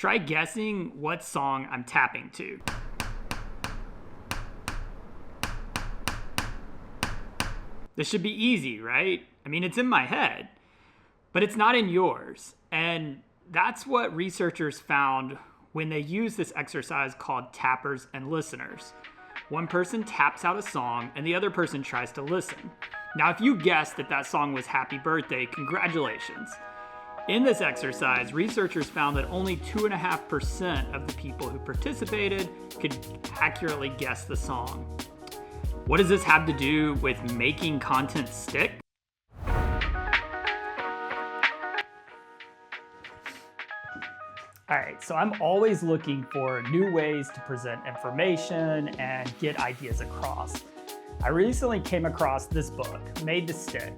Try guessing what song I'm tapping to. This should be easy, right? I mean, it's in my head, but it's not in yours. And that's what researchers found when they used this exercise called tappers and listeners. One person taps out a song and the other person tries to listen. Now, if you guessed that that song was Happy Birthday, congratulations. In this exercise, researchers found that only 2.5% of the people who participated could accurately guess the song. What does this have to do with making content stick? All right, so I'm always looking for new ways to present information and get ideas across. I recently came across this book, Made to Stick,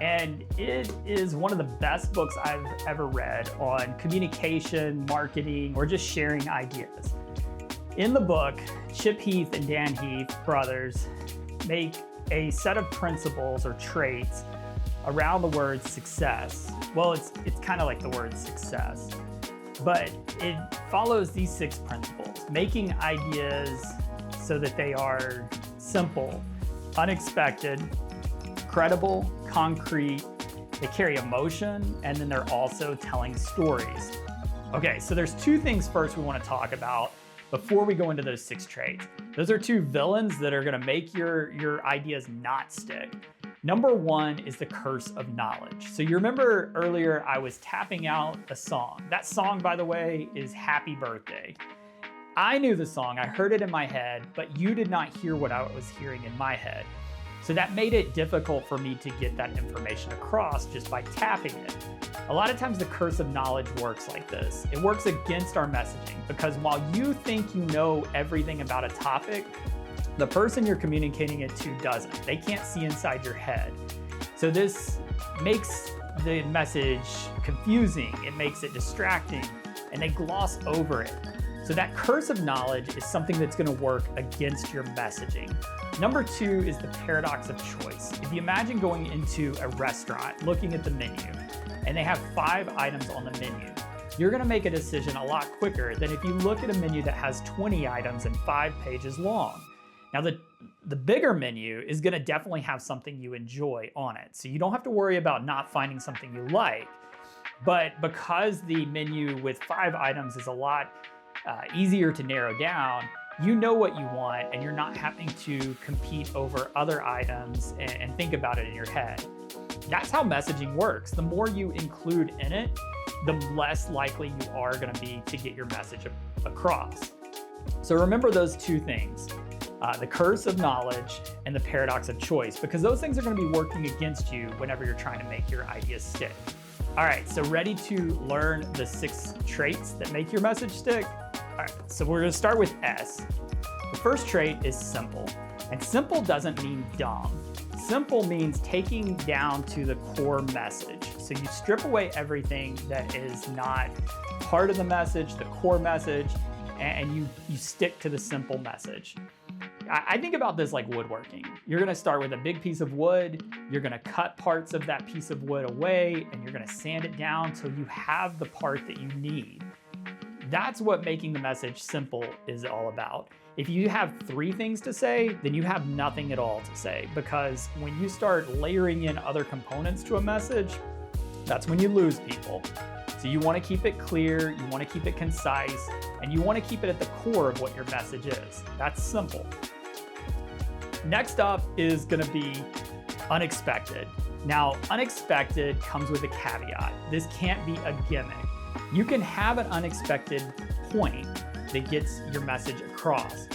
and it is one of the best books I've ever read on communication, marketing, or just sharing ideas. In the book, Chip Heath and Dan Heath, brothers, make a set of principles or traits around the word success. Well, it's kind of like the word success, but it follows these 6 principles, making ideas so that they are simple, unexpected, credible, concrete, they carry emotion, and then they're also telling stories. Okay, so there's 2 things first we want to talk about before we go into those 6 traits. Those are 2 villains that are gonna make your ideas not stick. Number 1 is the curse of knowledge. So you remember earlier I was tapping out a song. That song, by the way, is Happy Birthday. I knew the song, I heard it in my head, but you did not hear what I was hearing in my head. So that made it difficult for me to get that information across just by tapping it. A lot of times the curse of knowledge works like this. It works against our messaging because while you think you know everything about a topic, the person you're communicating it to doesn't. They can't see inside your head. So this makes the message confusing, it makes it distracting, and they gloss over it. So that curse of knowledge is something that's gonna work against your messaging. Number 2 is the paradox of choice. If you imagine going into a restaurant, looking at the menu, and they have 5 items on the menu, you're gonna make a decision a lot quicker than if you look at a menu that has 20 items and 5 pages long. Now the bigger menu is gonna definitely have something you enjoy on it. So you don't have to worry about not finding something you like, but because the menu with 5 items is a lot easier to narrow down, you know what you want and you're not having to compete over other items and think about it in your head. That's how messaging works. The more you include in it, the less likely you are gonna be to get your message across. So remember those 2 things, the curse of knowledge and the paradox of choice, because those things are gonna be working against you whenever you're trying to make your ideas stick. All right, so ready to learn the 6 traits that make your message stick? All right, so we're gonna start with S. The first trait is simple, and simple doesn't mean dumb. Simple means taking down to the core message. So you strip away everything that is not part of the message, the core message, and you stick to the simple message. I think about this like woodworking. You're gonna start with a big piece of wood, you're gonna cut parts of that piece of wood away, and you're gonna sand it down till you have the part that you need. That's what making the message simple is all about. If you have 3 things to say, then you have nothing at all to say, because when you start layering in other components to a message, that's when you lose people. So you want to keep it clear, you want to keep it concise, and you want to keep it at the core of what your message is. That's simple. Next up is going to be unexpected. Now, unexpected comes with a caveat. This can't be a gimmick. You can have an unexpected point that gets your message across,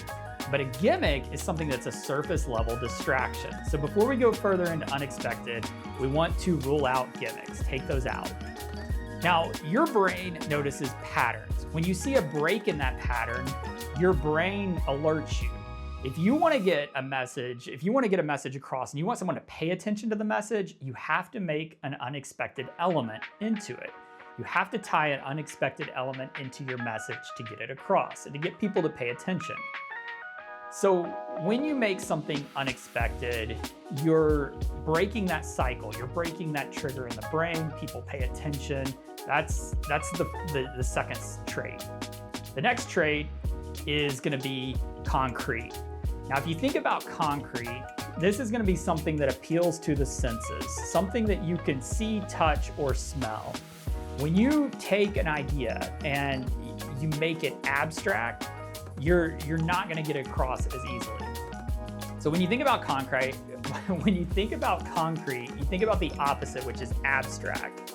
but a gimmick is something that's a surface level distraction. So before we go further into unexpected, we want to rule out gimmicks, take those out. Now, your brain notices patterns. When you see a break in that pattern, your brain alerts you. If you want to get a message, across and you want someone to pay attention to the message, you have to make an unexpected element into it. You have to tie an unexpected element into your message to get it across and to get people to pay attention. So when you make something unexpected, you're breaking that cycle, you're breaking that trigger in the brain, people pay attention, That's the second trait. The next trait is gonna be concrete. Now, if you think about concrete, this is gonna be something that appeals to the senses, something that you can see, touch, or smell. When you take an idea and you make it abstract, you're not gonna get it across as easily. So when you think about concrete, you think about the opposite, which is abstract.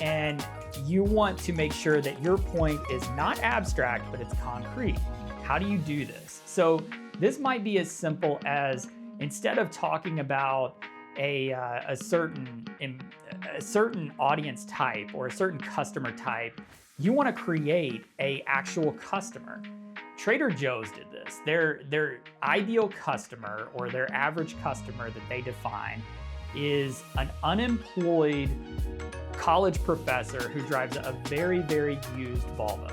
And you want to make sure that your point is not abstract, but it's concrete. How do you do this? So this might be as simple as, instead of talking about a certain audience type or a certain customer type, you want to create an actual customer. Trader Joe's did this. Their ideal customer, or their average customer that they define, is an unemployed college professor who drives a very, very used Volvo.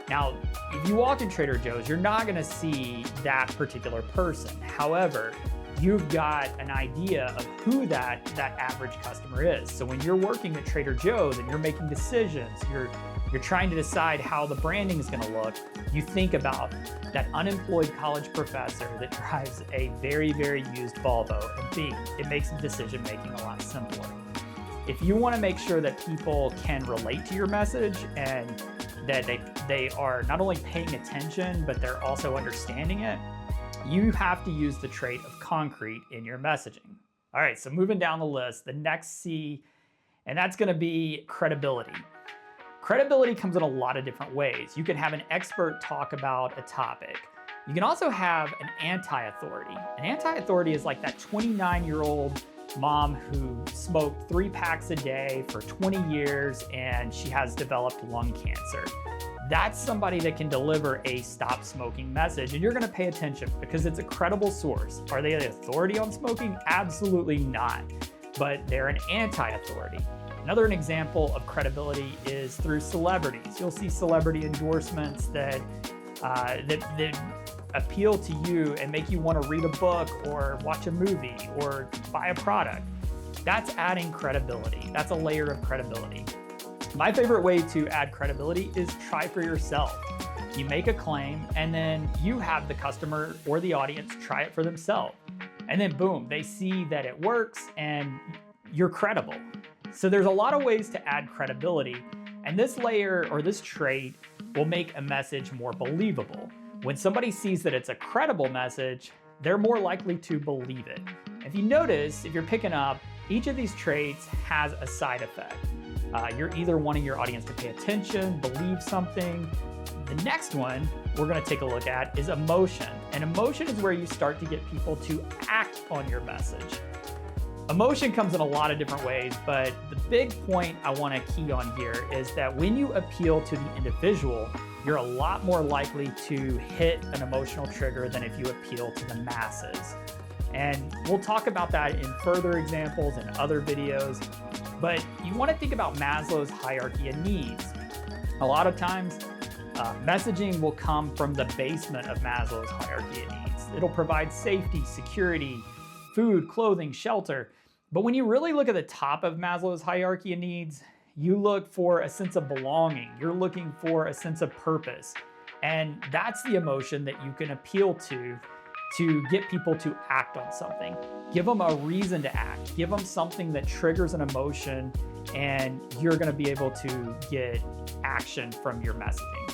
Now, if you walk in Trader Joe's, you're not gonna see that particular person. However, you've got an idea of who that average customer is. So when you're working at Trader Joe's and you're making decisions, you're trying to decide how the branding is gonna look, you think about that unemployed college professor that drives a very, very used Volvo, and B, it makes decision making a lot simpler. If you wanna make sure that people can relate to your message and that they are not only paying attention, but they're also understanding it, you have to use the trait of concrete in your messaging. All right, so moving down the list, the next C, and that's gonna be credibility. Credibility comes in a lot of different ways. You can have an expert talk about a topic. You can also have an anti-authority. An anti-authority is like that 29-year-old mom who smoked 3 packs a day for 20 years and she has developed lung cancer. That's somebody that can deliver a stop smoking message, and you're gonna pay attention because it's a credible source. Are they the authority on smoking? Absolutely not, but they're an anti-authority. Another example of credibility is through celebrities. You'll see celebrity endorsements that appeal to you and make you want to read a book or watch a movie or buy a product. That's adding credibility. That's a layer of credibility. My favorite way to add credibility is try for yourself. You make a claim and then you have the customer or the audience try it for themselves. And then boom, they see that it works and you're credible. So there's a lot of ways to add credibility, and this layer or this trait will make a message more believable. When somebody sees that it's a credible message, they're more likely to believe it. If you notice, if you're picking up, each of these traits has a side effect. You're either wanting your audience to pay attention, believe something. The next one we're gonna take a look at is emotion. And emotion is where you start to get people to act on your message. Emotion comes in a lot of different ways, but the big point I want to key on here is that when you appeal to the individual, you're a lot more likely to hit an emotional trigger than if you appeal to the masses. And we'll talk about that in further examples in other videos, but you want to think about Maslow's hierarchy of needs. A lot of times, messaging will come from the basement of Maslow's hierarchy of needs. It'll provide safety, security, food, clothing, shelter. But when you really look at the top of Maslow's hierarchy of needs, you look for a sense of belonging. You're looking for a sense of purpose. And that's the emotion that you can appeal to get people to act on something. Give them a reason to act. Give them something that triggers an emotion, and you're gonna be able to get action from your messaging.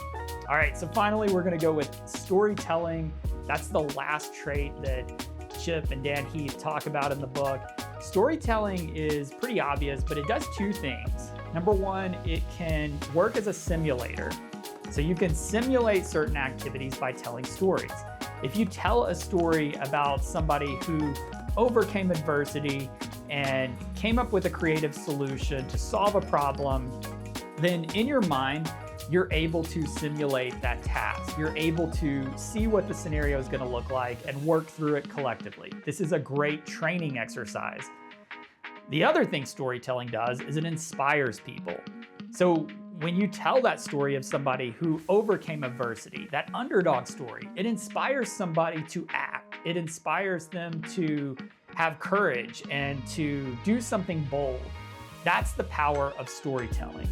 All right, so finally, we're gonna go with storytelling. That's the last trait that Chip and Dan Heath talk about in the book. Storytelling is pretty obvious, but it does two things. Number one, it can work as a simulator. So you can simulate certain activities by telling stories. If you tell a story about somebody who overcame adversity and came up with a creative solution to solve a problem, then in your mind, you're able to simulate that task. You're able to see what the scenario is going to look like and work through it collectively. This is a great training exercise. The other thing storytelling does is it inspires people. So when you tell that story of somebody who overcame adversity, that underdog story, it inspires somebody to act. It inspires them to have courage and to do something bold. That's the power of storytelling.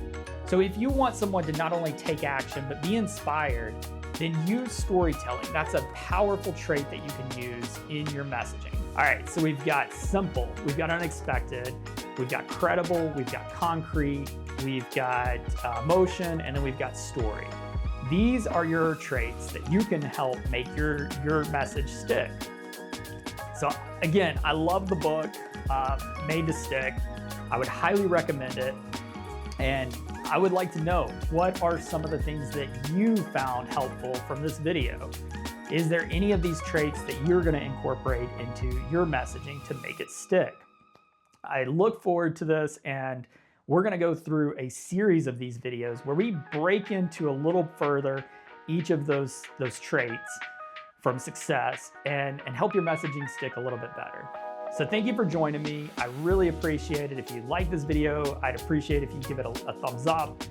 So if you want someone to not only take action, but be inspired, then use storytelling. That's a powerful trait that you can use in your messaging. All right, so we've got simple, we've got unexpected, we've got credible, we've got concrete, we've got emotion, and then we've got story. These are your traits that you can help make your message stick. So again, I love the book, Made to Stick. I would highly recommend it. And I would like to know, what are some of the things that you found helpful from this video? Is there any of these traits that you're going to incorporate into your messaging to make it stick? I look forward to this, and we're going to go through a series of these videos where we break into a little further each of those traits from success and help your messaging stick a little bit better. So thank you for joining me. I really appreciate it. If you like this video, I'd appreciate if you give it a thumbs up,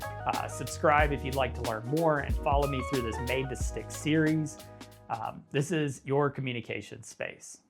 subscribe if you'd like to learn more, and follow me through this Made to Stick series. This is your communication space.